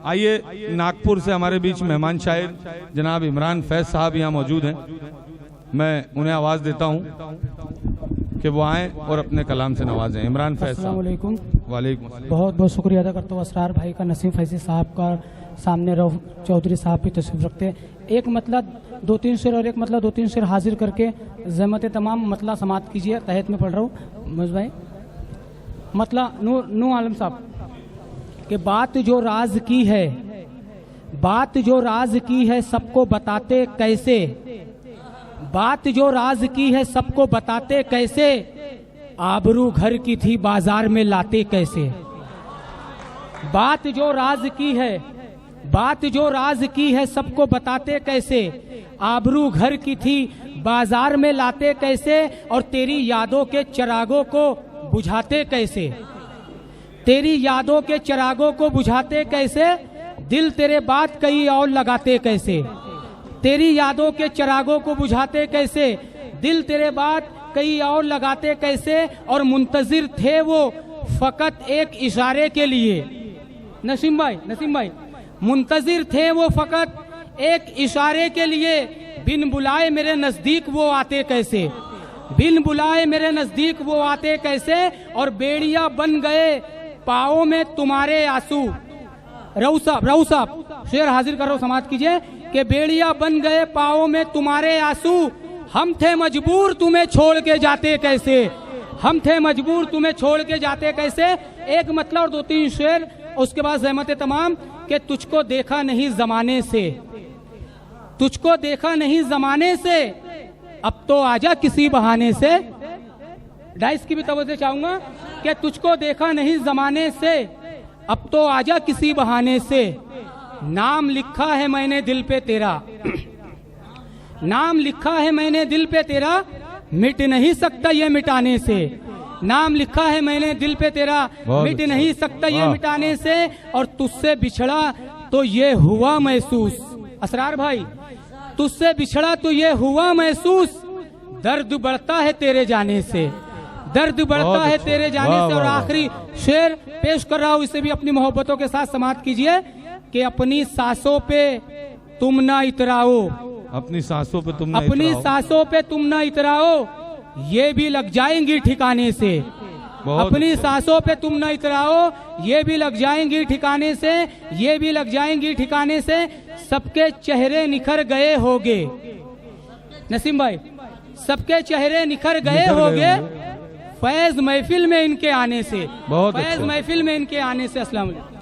आइए, नागपुर से हमारे बीच मेहमान शायर जनाब इमरान फैज साहब यहाँ मौजूद हैं। मैं उन्हें आवाज़ देता हूँ कि वो आएँ और अपने कलाम से नवाजें। इमरान फैज साहब। वालेकुम। वालेकुम अस्सलाम। बहुत बहुत शुक्रिया अदा करता हूँ असरार भाई का, नसीम फैजी साहब का, सामने रऊफ चौधरी साहब भी तशरीफ रखते हैं। एक मतलब 2-3 शेर और एक मतलब 2-3 शेर हाजिर करके ज़हमत तमाम मतला समाप्त कीजिए। तहत में पढ़ रहा हूँ मुझ भाई मतला नू आलम साहब कि बात जो राज की है, बात जो राज की है सबको बताते कैसे, बात जो राज की है सबको बताते कैसे, आबरू घर की थी बाजार में लाते कैसे। बात जो राज की है, बात जो राज की है सबको बताते कैसे, आबरू घर की थी बाजार में लाते कैसे, और तेरी यादों के चिरागों को बुझाते कैसे, तेरी यादों के चिरागों को बुझाते कैसे, दिल तेरे बात कई और लगाते कैसे, तेरी यादों के चिरागों को बुझाते कैसे, दिल तेरे बात कई और लगाते कैसे, और मुंतजिर थे वो फकत एक इशारे के लिए। नसीम भाई मुंतजिर थे वो फकत एक इशारे के लिए, बिन बुलाए मेरे नजदीक वो आते कैसे, बिन बुलाए मेरे नजदीक वो आते कैसे, और बेड़िया बन गए पाओ में तुम्हारे आंसू। रऊ साहब शेर हाजिर करो, समाप्त कीजिए कि बेड़िया बन गए पाओ में तुम्हारे आंसू, हम थे मजबूर तुम्हें छोड़ के जाते कैसे, हम थे मजबूर तुम्हें छोड़ के जाते कैसे। एक मतलब और 2-3 शेर, उसके बाद ज़हमत तमाम कि तुझको देखा नहीं जमाने से, तुझको देखा नहीं जमाने से, अब तो आजा किसी बहाने से। डाइस की भी तवज्जो चाहूंगा कि तुझको देखा नहीं जमाने से, अब तो आजा किसी बहाने से, नाम लिखा है मैंने दिल पे तेरा, नाम लिखा है मैंने दिल पे तेरा, मिट नहीं सकता ये मिटाने से, नाम लिखा है मैंने दिल पे तेरा, मिट नहीं सकता ये मिटाने से, और तुझसे बिछड़ा तो ये हुआ महसूस। असरार भाई, तुझसे बिछड़ा तो ये हुआ महसूस, दर्द बढ़ता है तेरे जाने से, दर्द बढ़ता है तेरे जाने से। और आखिरी शेर पेश कर रहा हूँ, इसे भी अपनी मोहब्बतों के साथ समाप्त कीजिए कि अपनी सांसों पे तुम ना इतराओ, अपनी सांसों पे तुम ना अपनी सांसों पे तुम ना इतराओ, ये भी लग जाएंगी ठिकाने से, अपनी सांसों पे तुम ना इतराओ, ये भी लग जाएंगी ठिकाने से, ये भी लग जाएंगी ठिकाने से, सबके चेहरे निखर गए होगे। नसीम भाई, सबके चेहरे निखर गए होगे फैज महफिल में इनके आने से, फैज महफिल में इनके आने से। अस्सलाम वालेकुम।